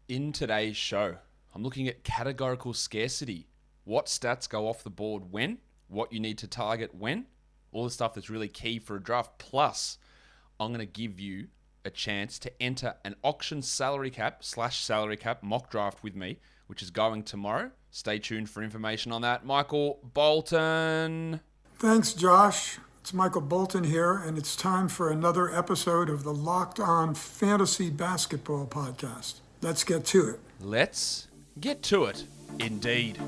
In today's show, I'm looking at categorical scarcity. What stats go off the board when, what you need to target when, all the stuff that's really key for a draft. Plus, I'm going to give you a chance to enter an auction salary cap mock draft with me, which is going tomorrow. Stay tuned for information on that. Michael Bolton. Thanks, Josh. It's Michael Bolton here, and it's time for another episode of the Locked On Fantasy Basketball Podcast. Let's get to it. Let's get to it, indeed.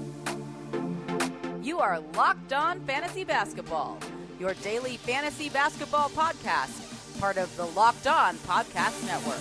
You are Locked On Fantasy Basketball, your daily fantasy basketball podcast, part of the Locked On Podcast Network.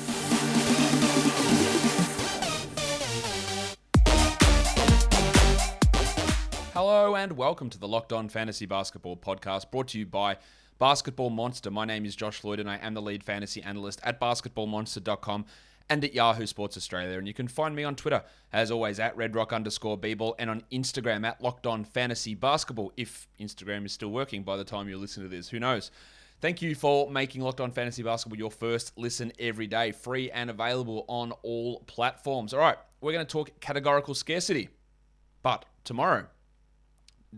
Hello and welcome to the Locked On Fantasy Basketball Podcast, brought to you by Basketball Monster. My name is Josh Lloyd and I am the lead fantasy analyst at basketballmonster.com and at Yahoo Sports Australia. And you can find me on Twitter, as always, at redrock_bball, and on Instagram at Locked On Fantasy Basketball, if Instagram is still working by the time you listen to this. Who knows? Thank you for making Locked On Fantasy Basketball your first listen every day, free and available on all platforms. All right, we're going to talk categorical scarcity. But tomorrow,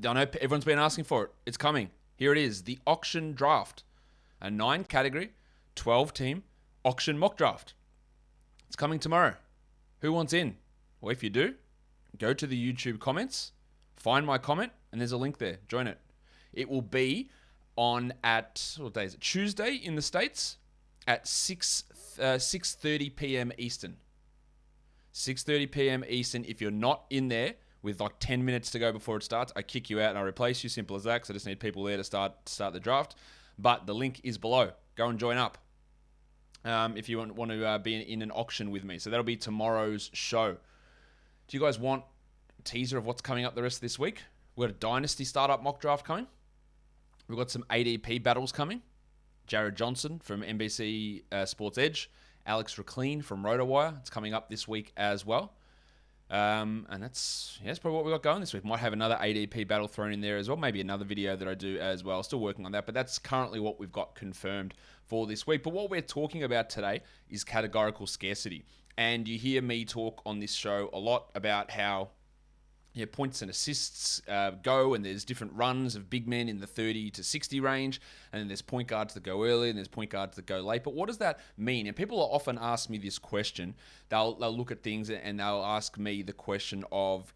I know everyone's been asking for it. It's coming. Here it is, the auction draft. A 9-category, 12-team auction mock draft. It's coming tomorrow. Who wants in? Well, if you do, go to the YouTube comments, find my comment, and there's a link there. Join it. It will be on at, what day is it? Tuesday in the States at 6:30 p.m. Eastern. 6:30 p.m. Eastern. If you're not in there with like 10 minutes to go before it starts, I kick you out and I replace you. Simple as that, because I just need people there to start the draft. But the link is below. Go and join up. If you want to be in an auction with me. So that'll be tomorrow's show. Do you guys want a teaser of what's coming up the rest of this week? We've got a Dynasty startup mock draft coming. We've got some ADP battles coming. Jared Johnson from NBC Sports Edge. Alex Reclean from RotoWire. It's coming up this week as well. And that's probably what we've got going this week. Might have another ADP battle thrown in there as well. Maybe another video that I do as well. Still working on that, but that's currently what we've got confirmed for this week. But what we're talking about today is categorical scarcity. And you hear me talk on this show a lot about how points and assists go, and there's different runs of big men in the 30 to 60 range, and then there's point guards that go early, and there's point guards that go late. But what does that mean? And people often ask me this question. They'll look at things and they'll ask me the question of,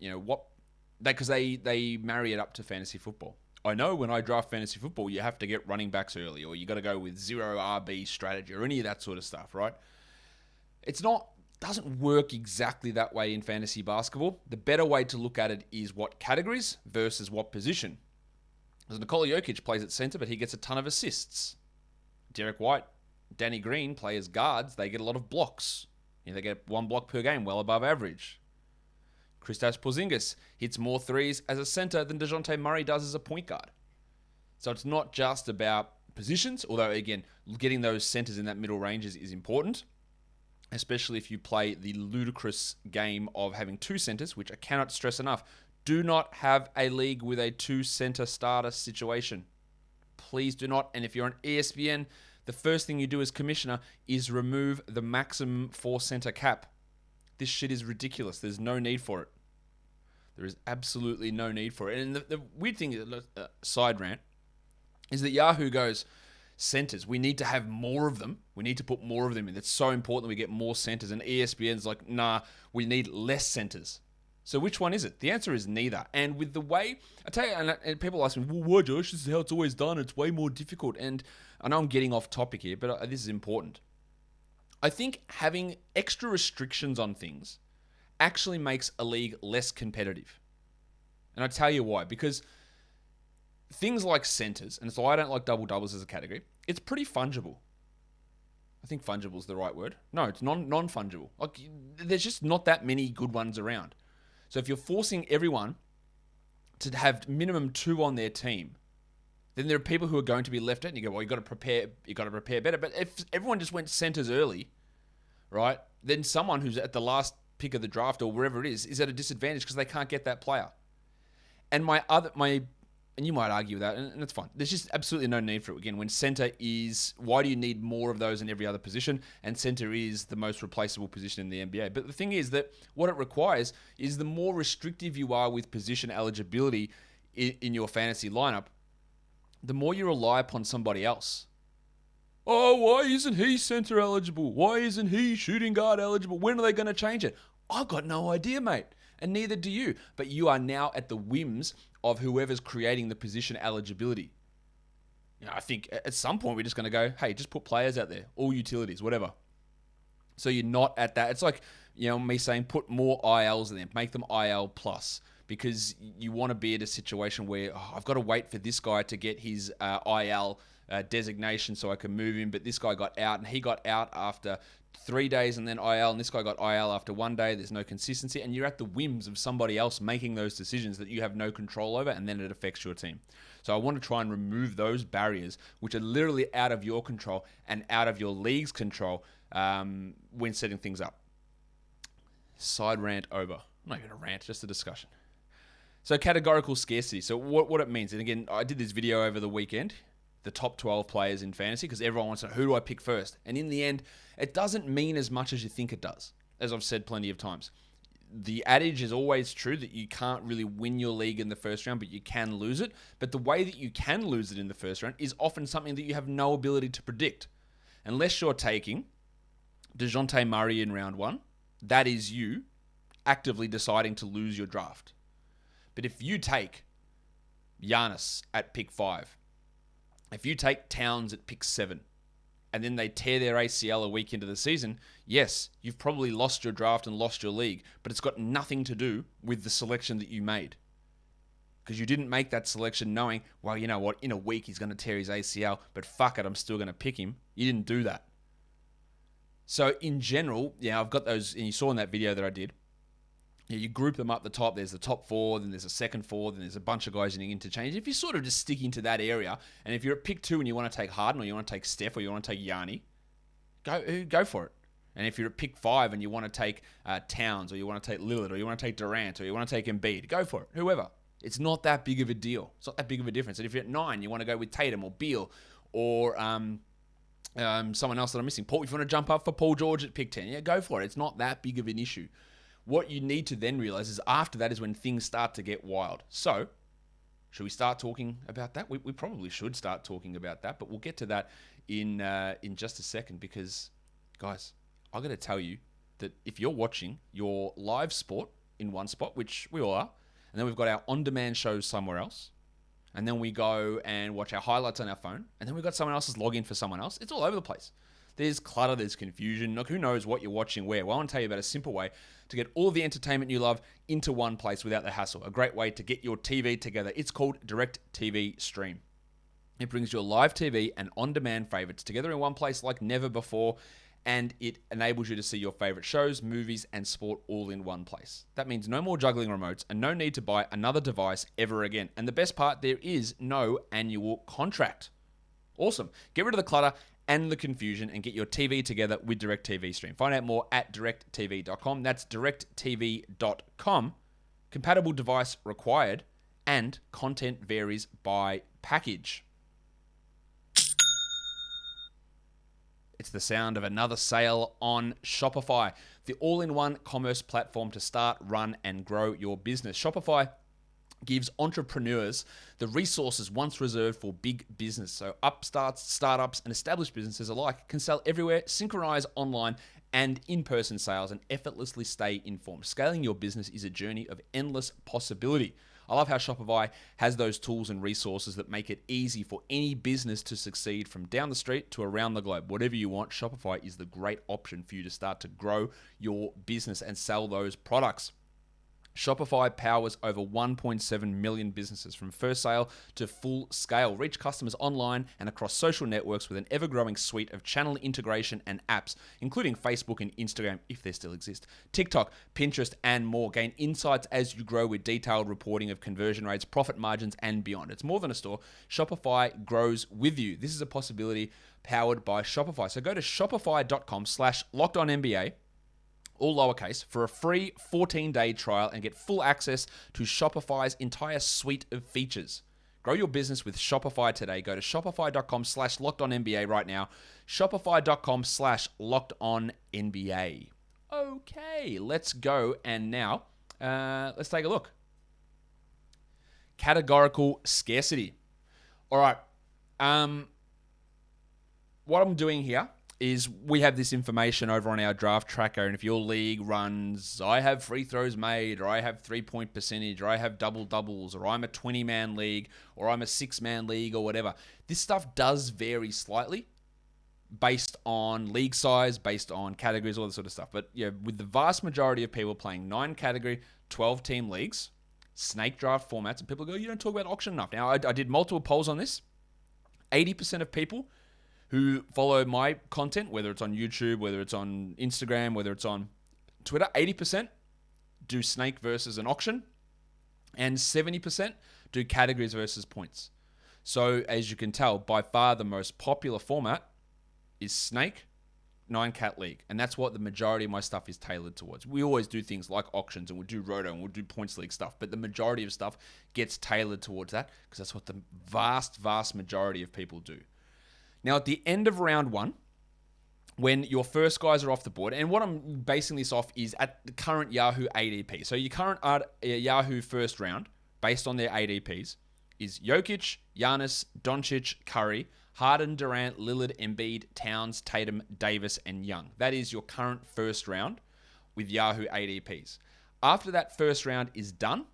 because they marry it up to fantasy football. I know when I draft fantasy football, you have to get running backs early, or you got to go with zero RB strategy, or any of that sort of stuff, right? Doesn't work exactly that way in fantasy basketball. The better way to look at it is what categories versus what position. Because Nikola Jokic plays at center, but he gets a ton of assists. Derek White, Danny Green play as guards. They get a lot of blocks. They get 1 block per game, well above average. Kristaps Porzingis hits more threes as a center than DeJounte Murray does as a point guard. So it's not just about positions, although, again, getting those centers in that middle range is important, especially if you play the ludicrous game of having 2 centers, which I cannot stress enough. Do not have a league with a 2-center starter situation. Please do not. And if you're on ESPN, the first thing you do as commissioner is remove the maximum 4-center cap. This shit is ridiculous. There's no need for it. There is absolutely no need for it. And the weird thing, side rant, is that Yahoo goes, centers, we need to have more of them. We need to put more of them in. It's so important that we get more centers. And ESPN's like, nah, we need less centers. So which one is it? The answer is neither. And with the way, I tell you, and people ask me, well, why, Josh? This is how it's always done. It's way more difficult. And I know I'm getting off topic here, but this is important. I think having extra restrictions on things actually makes a league less competitive. And I tell you why. Because things like centers, and so I don't like double-doubles as a category, it's pretty fungible. I think fungible is the right word. No, it's non-fungible. Like, there's just not that many good ones around. So if you're forcing everyone to have minimum 2 on their team, then there are people who are going to be left out, and you go, well, you got to prepare better. But if everyone just went centers early, right, then someone who's at the last pick of the draft or wherever it is at a disadvantage because they can't get that player. And my And you might argue with that, and that's fine. There's just absolutely no need for it. Again, when center is, why do you need more of those in every other position? And center is the most replaceable position in the NBA. But the thing is that what it requires is the more restrictive you are with position eligibility in your fantasy lineup, the more you rely upon somebody else. Oh, why isn't he center eligible? Why isn't he shooting guard eligible? When are they going to change it? I've got no idea, mate. And neither do you. But you are now at the whims of whoever's creating the position eligibility. I think at some point we're just going to go, hey, just put players out there, all utilities, whatever. So you're not at that. It's like, me saying put more ILs in there, make them IL plus, because you want to be at a situation where I've got to wait for this guy to get his IL designation so I can move him, but this guy got out and he got out after 3 days and then IL, and this guy got IL after 1 day. There's no consistency, and you're at the whims of somebody else making those decisions that you have no control over, and then it affects your team. So I want to try and remove those barriers, which are literally out of your control and out of your league's control when setting things up. Side rant over. I'm not going to rant, just a discussion. So categorical scarcity. So what it means, and again, I did this video over the weekend, the top 12 players in fantasy, because everyone wants to know, who do I pick first? And in the end, it doesn't mean as much as you think it does, as I've said plenty of times. The adage is always true that you can't really win your league in the first round, but you can lose it. But the way that you can lose it in the first round is often something that you have no ability to predict. Unless you're taking DeJounte Murray in round 1, that is you actively deciding to lose your draft. But if you take Giannis at pick 5, if you take Towns at pick 7, and then they tear their ACL a week into the season, yes, you've probably lost your draft and lost your league, but it's got nothing to do with the selection that you made. Because you didn't make that selection knowing, well, you know what, in a week he's going to tear his ACL, but fuck it, I'm still going to pick him. You didn't do that. So in general, I've got those, and you saw in that video that I did, you group them up the top. There's the top 4, then there's a second 4, then there's a bunch of guys in interchange. If you're sort of just sticking to that area, and if you're at pick 2 and you want to take Harden, or you want to take Steph, or you want to take Gianni, go for it. And if you're at pick 5 and you want to take Towns, or you want to take Lillard, or you want to take Durant, or you want to take Embiid, go for it. Whoever. It's not that big of a deal. It's not that big of a difference. And if you're at 9, you want to go with Tatum or Beal or someone else that I'm missing. Paul, if you want to jump up for Paul George at pick 10, go for it. It's not that big of an issue. What you need to then realize is after that is when things start to get wild. So, should we start talking about that? We probably should start talking about that, but we'll get to that in just a second because, guys, I got to tell you that if you're watching your live sport in one spot, which we all are, and then we've got our on-demand shows somewhere else, and then we go and watch our highlights on our phone, and then we've got someone else's login for someone else, it's all over the place. There's clutter, there's confusion. Look, who knows what you're watching where? Well, I want to tell you about a simple way to get all of the entertainment you love into one place without the hassle. A great way to get your TV together. It's called Direct TV Stream. It brings your live TV and on-demand favorites together in one place like never before, and it enables you to see your favorite shows, movies, and sport all in one place. That means no more juggling remotes and no need to buy another device ever again. And the best part, there is no annual contract. Awesome. Get rid of the clutter and the confusion and get your TV together with Direct TV Stream. Find out more at directtv.com. That's directtv.com. Compatible device required, and content varies by package. It's the sound of another sale on Shopify, the all-in-one commerce platform to start, run, and grow your business. Shopify gives entrepreneurs the resources once reserved for big business. So upstarts, startups, and established businesses alike can sell everywhere, synchronize online and in-person sales, and effortlessly stay informed. Scaling your business is a journey of endless possibility. I love how Shopify has those tools and resources that make it easy for any business to succeed from down the street to around the globe. Whatever you want, Shopify is the great option for you to start to grow your business and sell those products. Shopify powers over 1.7 million businesses from first sale to full scale. Reach customers online and across social networks with an ever-growing suite of channel integration and apps, including Facebook and Instagram, if they still exist, TikTok, Pinterest, and more. Gain insights as you grow with detailed reporting of conversion rates, profit margins, and beyond. It's more than a store. Shopify grows with you. This is a possibility powered by Shopify. So go to shopify.com/LockedOnNBA, all lowercase, for a free 14-day trial and get full access to Shopify's entire suite of features. Grow your business with Shopify today. Go to shopify.com/lockedonnba right now. Shopify.com/lockedonnba. Okay, let's go. And now, let's take a look. Categorical scarcity. All right. What I'm doing here is we have this information over on our draft tracker, and if your league runs, I have free throws made, or I have 3-point percentage, or I have double-doubles, or I'm a 20-man league, or I'm a 6-man league, or whatever. This stuff does vary slightly based on league size, based on categories, all that sort of stuff. But yeah, with the vast majority of people playing 9-category, 12-team leagues, snake draft formats, and people go, you don't talk about auction enough. Now, I did multiple polls on this. 80% of people who follow my content, whether it's on YouTube, whether it's on Instagram, whether it's on Twitter, 80% do snake versus an auction, and 70% do categories versus points. So as you can tell, by far the most popular format is snake, 9-cat league. And that's what the majority of my stuff is tailored towards. We always do things like auctions, and we'll do roto, and we'll do points league stuff. But the majority of stuff gets tailored towards that because that's what the vast, vast majority of people do. Now, at the end of round one, when your first guys are off the board, and what I'm basing this off is at the current Yahoo ADP. So your current Yahoo first round, based on their ADPs, is Jokic, Giannis, Doncic, Curry, Harden, Durant, Lillard, Embiid, Towns, Tatum, Davis, and Young. That is your current first round with Yahoo ADPs. After that first round is done,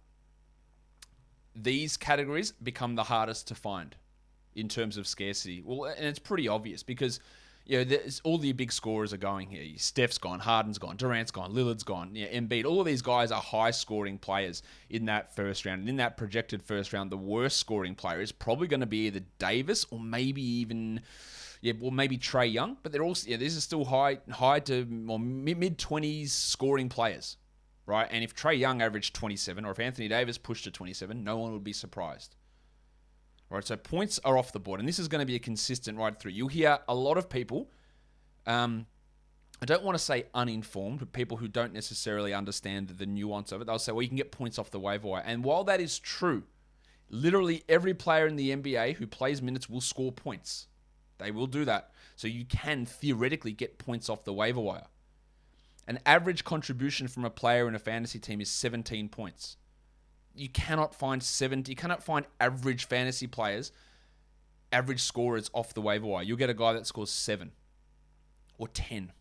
these categories become the hardest to find in terms of scarcity. Well, and it's pretty obvious because all the big scorers are going here. Steph's gone, Harden's gone, Durant's gone, Lillard's gone, Embiid. All of these guys are high-scoring players in that first round. And in that projected first round, the worst-scoring player is probably going to be either Davis or maybe even, maybe Trae Young. But they're also, these are still high to mid-20s scoring players, right? And if Trae Young averaged 27, or if Anthony Davis pushed to 27, no one would be surprised. Right, so points are off the board, and this is going to be a consistent right through. You'll hear a lot of people, I don't want to say uninformed, but people who don't necessarily understand the nuance of it. They'll say, well, you can get points off the waiver wire. And while that is true, literally every player in the NBA who plays minutes will score points. They will do that. So you can theoretically get points off the waiver wire. An average contribution from a player in a fantasy team is 17 points. You cannot find average fantasy players, average scorers off the waiver wire. You'll get a guy that scores 7 or 10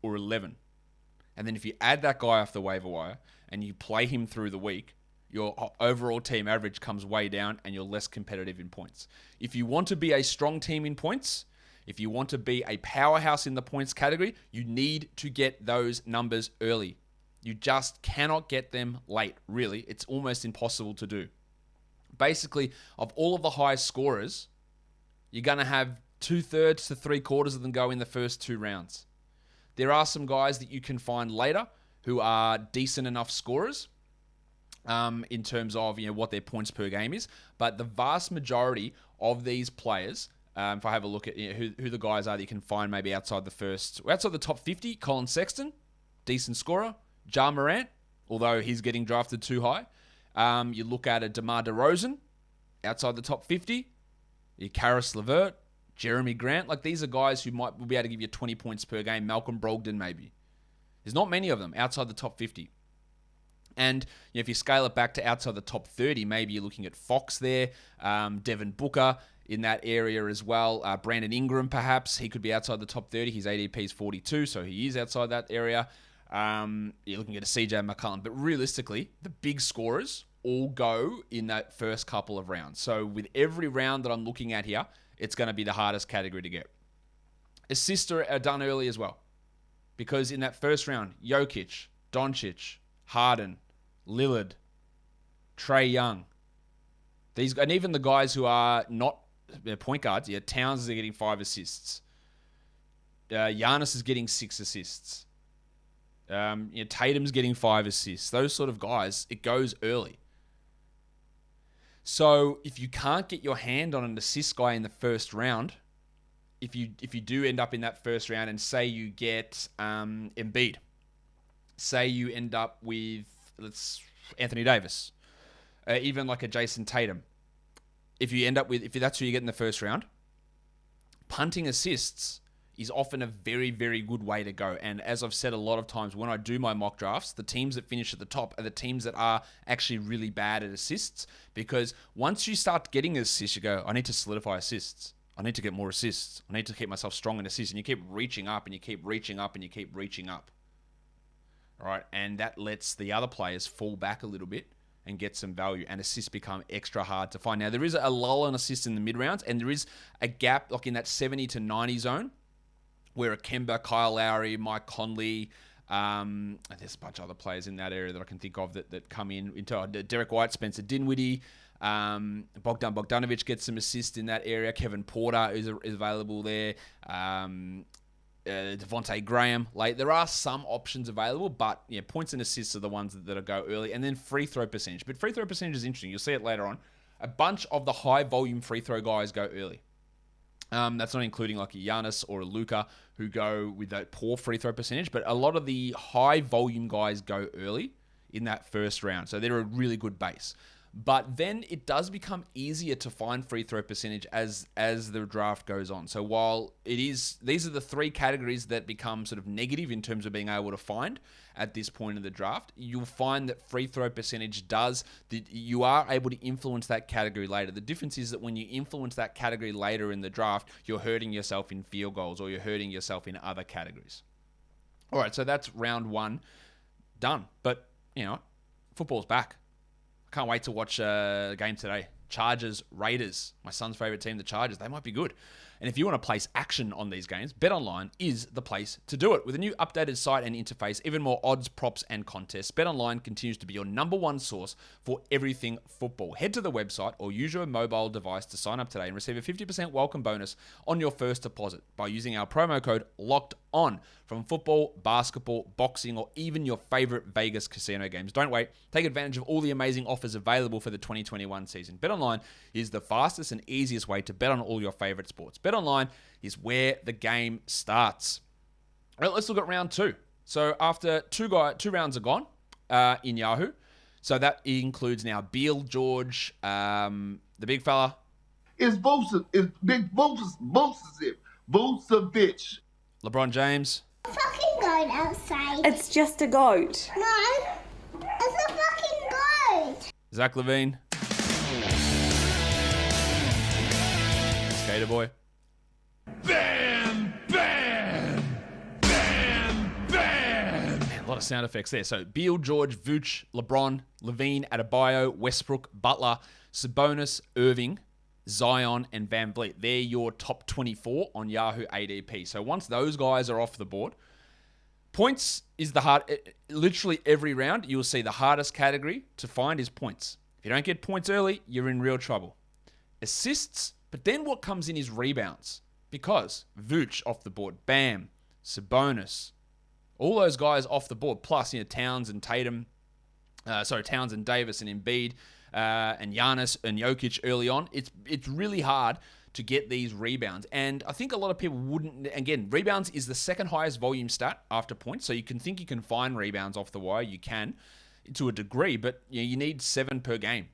or 11. And then if you add that guy off the waiver wire and you play him through the week, your overall team average comes way down and you're less competitive in points. If you want to be a strong team in points, if you want to be a powerhouse in the points category, you need to get those numbers early. You just cannot get them late, really. It's almost impossible to do. Basically, of all of the highest scorers, you're going to have 2/3 to 3/4 of them go in the first 2 rounds. There are some guys that you can find later who are decent enough scorers in terms of what their points per game is. But the vast majority of these players, if I have a look at who the guys are that you can find maybe outside the top 50, Colin Sexton, decent scorer. Ja Morant, although he's getting drafted too high. You look at a DeMar DeRozan, outside the top 50. Karis LeVert, Jeremy Grant. Like, these are guys who will be able to give you 20 points per game. Malcolm Brogdon, maybe. There's not many of them outside the top 50. And if you scale it back to outside the top 30, maybe you're looking at Fox there, Devin Booker in that area as well. Brandon Ingram, perhaps. He could be outside the top 30. His ADP is 42, so he is outside that area. You're looking at a CJ McCollum. But realistically, the big scorers all go in that first couple of rounds. So with every round that I'm looking at here, it's going to be the hardest category to get. Assists are done early as well. Because in that first round, Jokic, Doncic, Harden, Lillard, Trae Young, and even the guys who are not point guards, Towns is getting 5 assists. Giannis is getting 6 assists. Tatum's getting 5 assists. Those sort of guys, it goes early. So if you can't get your hand on an assist guy in the first round, if you do end up in that first round and say you get Embiid, say you end up with Anthony Davis, even like a Jason Tatum, if that's who you get in the first round, punting assists is often a very, very good way to go. And as I've said a lot of times when I do my mock drafts, the teams that finish at the top are the teams that are actually really bad at assists, because once you start getting assists, you go, I need to solidify assists. I need to get more assists. I need to keep myself strong in assists. And you keep reaching up and you keep reaching up and you keep reaching up. All right. And that lets the other players fall back a little bit and get some value, and assists become extra hard to find. Now, there is a lull in assists in the mid-rounds, and there is a gap like in that 70 to 90 zone where a Kemba, Kyle Lowry, Mike Conley, there's a bunch of other players in that area that I can think of that come into Derek White, Spencer Dinwiddie, Bogdan Bogdanovic gets some assists in that area. Kevin Porter is available there. Devontae Graham. There are some options available, but points and assists are the ones that go early. And then free throw percentage. But free throw percentage is interesting. You'll see it later on. A bunch of the high volume free throw guys go early. That's not including like a Giannis or a Luka who go with that poor free throw percentage, but a lot of the high volume guys go early in that first round. So they're a really good base. But then it does become easier to find free throw percentage as the draft goes on. So while these are the three categories that become sort of negative in terms of being able to find at this point in the draft, you'll find that free throw percentage you are able to influence that category later. The difference is that when you influence that category later in the draft, you're hurting yourself in field goals or you're hurting yourself in other categories. All right, so that's round one done. But, football's back. Can't wait to watch a game today. Chargers, Raiders, my son's favorite team, the Chargers. They might be good. And if you want to place action on these games, BetOnline is the place to do it. With a new updated site and interface, even more odds, props, and contests, BetOnline continues to be your number one source for everything football. Head to the website or use your mobile device to sign up today and receive a 50% welcome bonus on your first deposit by using our promo code LOCKEDON from football, basketball, boxing, or even your favorite Vegas casino games. Don't wait. Take advantage of all the amazing offers available for the 2021 season. BetOnline is the fastest and easiest way to bet on all your favorite sports. BetOnline is where the game starts. All right, let's look at round two. So after two rounds are gone in Yahoo, so that includes now Beal, George, the big fella. It's Big Vucevic. LeBron James. Fucking goat outside. It's just a goat. No, it's a fucking goat. Zach LaVine. Skater Boy. Bam, bam, bam, bam. Man, a lot of sound effects there. So Beal, George, Vooch, LeBron, LaVine, Adebayo, Westbrook, Butler, Sabonis, Irving, Zion, and Van Vliet. They're your top 24 on Yahoo ADP. So once those guys are off the board, points is literally every round, you'll see the hardest category to find is points. If you don't get points early, you're in real trouble. Assists, but then what comes in is rebounds. Because Vooch off the board, Bam, Sabonis, all those guys off the board, plus Towns and Towns and Davis and Embiid, and Giannis and Jokic early on. It's really hard to get these rebounds. And I think a lot of people wouldn't, again, rebounds is the second highest volume stat after points. So you can think you can find rebounds off the wire. You can to a degree, but you need 7 per game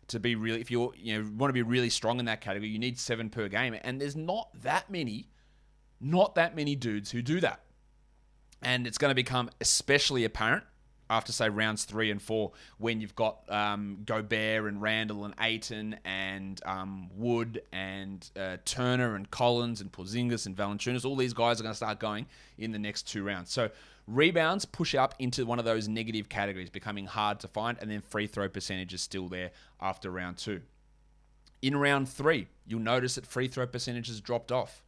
to be really, if you want to be really strong in that category, you need 7 per game. And there's not that many dudes who do that. And it's going to become especially apparent after, say, rounds 3 and 4, when you've got Gobert and Randall and Ayton and Wood and Turner and Collins and Porzingis and Valanciunas. All these guys are going to start going in the next 2 rounds. So rebounds push up into one of those negative categories, becoming hard to find, and then free throw percentage is still there after round 2. In round 3, you'll notice that free throw percentage has dropped off.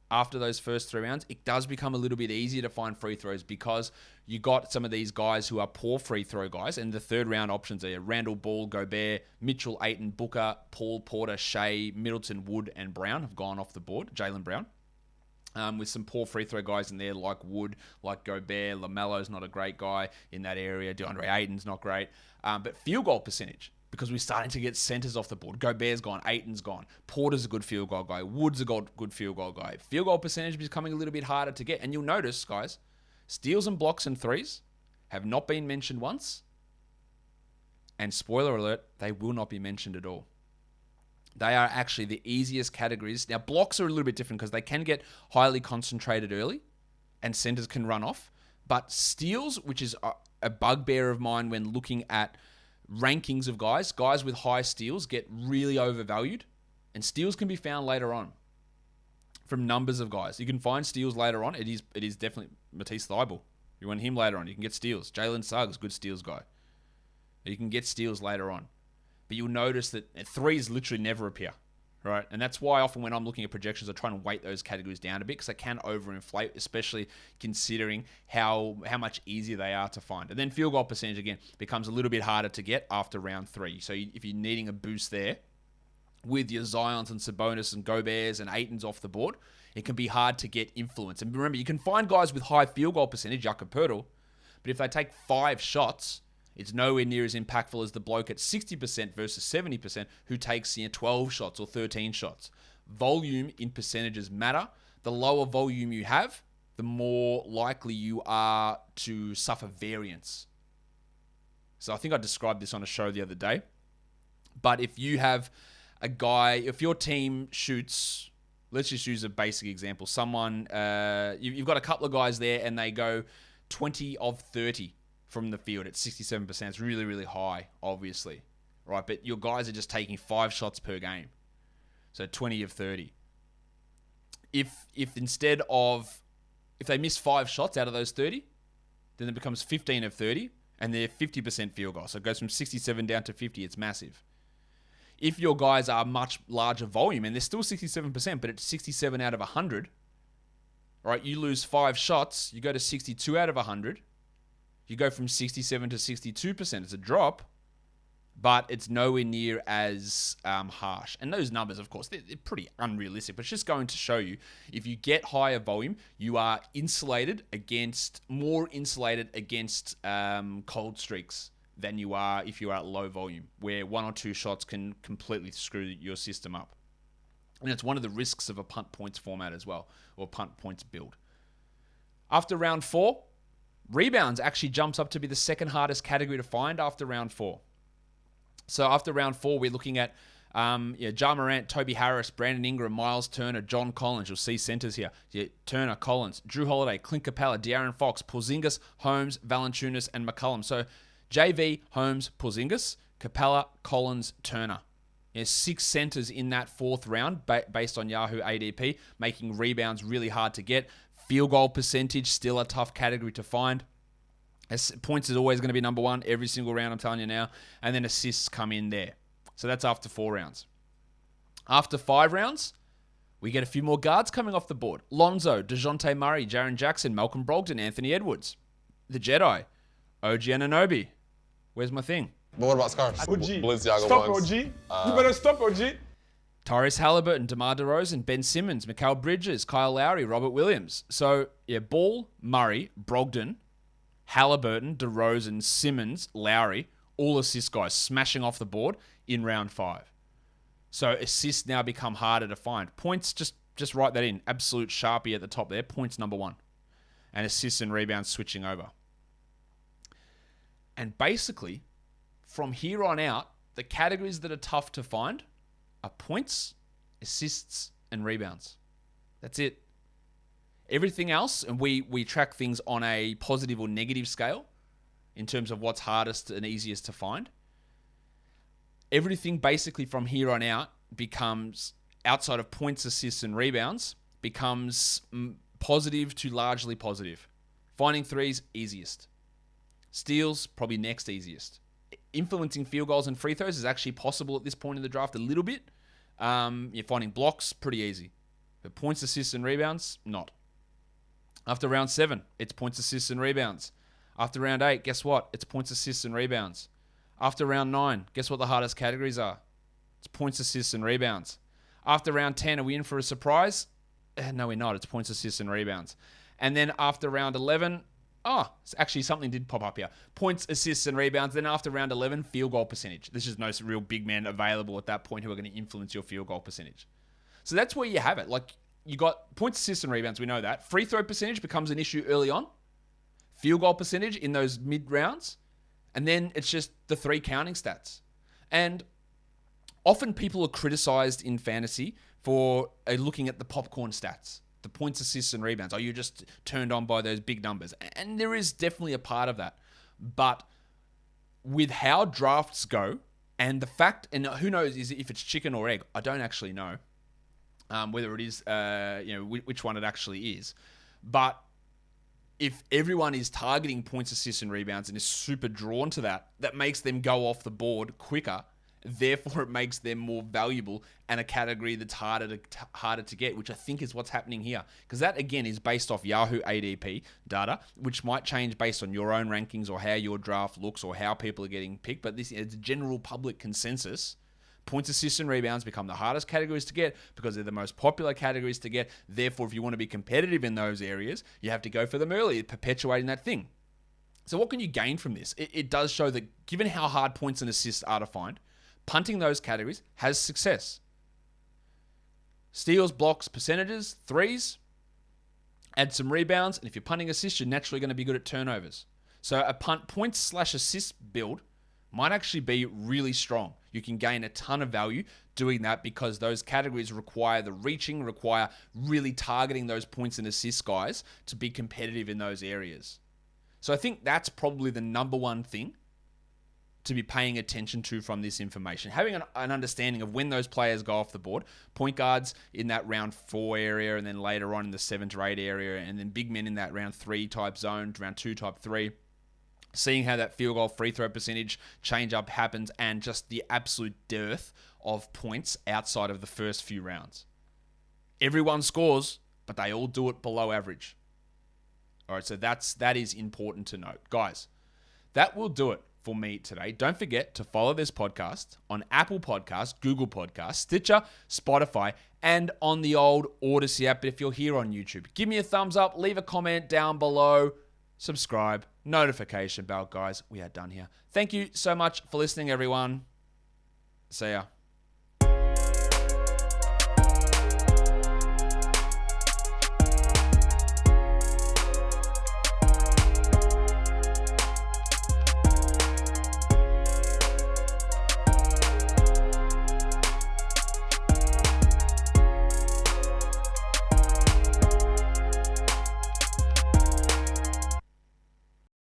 After those first 3 rounds, it does become a little bit easier to find free throws because you got some of these guys who are poor free throw guys, and the third round options are Randall, Ball, Gobert, Mitchell, Ayton, Booker, Paul, Porter, Shea, Middleton, Wood, and Brown have gone off the board. Jaylen Brown. With some poor free throw guys in there like Wood, like Gobert. LaMelo's not a great guy in that area. DeAndre Ayton's not great. But field goal percentage, because we're starting to get centers off the board. Gobert's gone. Ayton's gone. Porter's a good field goal guy. Wood's a good field goal guy. Field goal percentage is becoming a little bit harder to get. And you'll notice, guys, steals and blocks and threes have not been mentioned once. And spoiler alert, they will not be mentioned at all. They are actually the easiest categories. Now, blocks are a little bit different because they can get highly concentrated early and centers can run off. But steals, which is a bugbear of mine when looking at rankings of guys with high steals get really overvalued. And steals can be found later on from numbers of guys. You can find steals later on. It is definitely Matisse Thybulle. You want him later on. You can get steals. Jalen Suggs, good steals guy. You can get steals later on. But you'll notice that threes literally never appear, right? And that's why often when I'm looking at projections, I try and weight those categories down a bit because they can overinflate, especially considering how much easier they are to find. And then field goal percentage, again, becomes a little bit harder to get after round 3. So if you're needing a boost there with your Zions and Sabonis and Goberts and Aytons off the board, it can be hard to get influence. And remember, you can find guys with high field goal percentage, Jakob Poeltl, but if they take 5 shots, it's nowhere near as impactful as the bloke at 60% versus 70% who takes 12 shots or 13 shots. Volume in percentages matter. The lower volume you have, the more likely you are to suffer variance. So I think I described this on a show the other day. But if you have a guy, if your team shoots, let's just use a basic example. Someone, you've got a couple of guys there and they go 20 of 30 from the field at 67%. It's really, really high, obviously, right? But your guys are just taking 5 shots per game. So 20 of 30. If instead of, if they miss 5 shots out of those 30, then it becomes 15 of 30 and they're 50% field goal. So it goes from 67 down to 50. It's massive. If your guys are much larger volume and they're still 67%, but it's 67 out of 100, right? You lose 5 shots, you go to 62 out of 100. You go from 67 to 62%. It's a drop, but it's nowhere near as harsh. And those numbers, of course, they're pretty unrealistic, but it's just going to show you if you get higher volume, you are more insulated against cold streaks than you are if you are at low volume, where 1 or 2 shots can completely screw your system up. And it's one of the risks of a punt points format as well, or punt points build. After round 4, rebounds actually jumps up to be the second hardest category to find after round 4. So after round 4, we're looking at Ja Morant, Toby Harris, Brandon Ingram, Miles Turner, John Collins. You'll see centers here. Turner, Collins, Drew Holiday, Clint Capella, De'Aaron Fox, Porzingis, Holmes, Valanciunas, and McCollum. So JV, Holmes, Porzingis, Capella, Collins, Turner. 6 centers in that 4th round based on Yahoo ADP, making rebounds really hard to get. Field goal percentage, still a tough category to find. Points is always going to be number 1 every single round, I'm telling you now. And then assists come in there. So that's after 4 rounds. After 5 rounds, we get a few more guards coming off the board. Lonzo, DeJounte Murray, Jaren Jackson, Malcolm Brogdon, Anthony Edwards. The Jedi, OG Anunoby. Where's my thing? But what about scarves? OG. Balenciaga Stop, ones. OG. You better stop, OG. Tyrese Halliburton, DeMar DeRozan, Ben Simmons, Mikal Bridges, Kyle Lowry, Robert Williams. So, Ball, Murray, Brogdon, Halliburton, DeRozan, Simmons, Lowry, all assist guys smashing off the board in round 5. So, assists now become harder to find. Points, just write that in. Absolute Sharpie at the top there. Points number 1. And assists and rebounds switching over. And basically, from here on out, the categories that are tough to find are points, assists, and rebounds. That's it. Everything else, and we track things on a positive or negative scale in terms of what's hardest and easiest to find. Everything basically from here on out becomes, outside of points, assists, and rebounds, becomes positive to largely positive. Finding threes, easiest. Steals, probably next easiest. Influencing field goals and free throws is actually possible at this point in the draft a little bit. You're finding blocks, pretty easy. But points, assists, and rebounds, not. After round 7, it's points, assists, and rebounds. After round 8, guess what? It's points, assists, and rebounds. After round 9, guess what the hardest categories are? It's points, assists, and rebounds. After round 10, are we in for a surprise? No, we're not. It's points, assists, and rebounds. And then after round 11, actually something did pop up here. Points, assists, and rebounds. Then after round 11, field goal percentage. There's just no real big men available at that point who are going to influence your field goal percentage. So that's where you have it. Like, you got points, assists, and rebounds. We know that. Free throw percentage becomes an issue early on. Field goal percentage in those mid rounds. And then it's just the 3 counting stats. And Often people are criticized in fantasy for looking at the popcorn stats, the points, assists, and rebounds. Oh, you're just turned on by those big numbers. And there is definitely a part of that. But with how drafts go, and the fact, and who knows if it's chicken or egg, I don't actually know whether it is, which one it actually is. But if everyone is targeting points, assists, and rebounds and is super drawn to that, that makes them go off the board quicker. Therefore, it makes them more valuable and a category that's harder to get, which I think is what's happening here. Because that, again, is based off Yahoo ADP data, which might change based on your own rankings or how your draft looks or how people are getting picked. But this is a general public consensus. Points, assists, and rebounds become the hardest categories to get because they're the most popular categories to get. Therefore, if you want to be competitive in those areas, you have to go for them early, perpetuating that thing. So what can you gain from this? It does show that given how hard points and assists are to find, punting those categories has success. Steals, blocks, percentages, threes, add some rebounds, and if you're punting assists, you're naturally going to be good at turnovers. So a punt points/assist build might actually be really strong. You can gain a ton of value doing that because those categories require the reaching, require really targeting those points and assist guys to be competitive in those areas. So I think that's probably the number one thing to be paying attention to from this information. Having an understanding of when those players go off the board, point guards in that round 4 area, and then later on in the 7 to 8 area, and then big men in that round 3 type zone, round 2 type 3. Seeing how that field goal free throw percentage change up happens, and just the absolute dearth of points outside of the first few rounds. Everyone scores, but they all do it below average. All right, so that is important to note. Guys, that will do it for me today. Don't forget to follow this podcast on Apple Podcasts, Google Podcasts, Stitcher, Spotify, and on the old Odyssey app. But if you're here on YouTube, give me a thumbs up, leave a comment down below, subscribe, notification bell, guys. We are done here. Thank you so much for listening, everyone. See ya.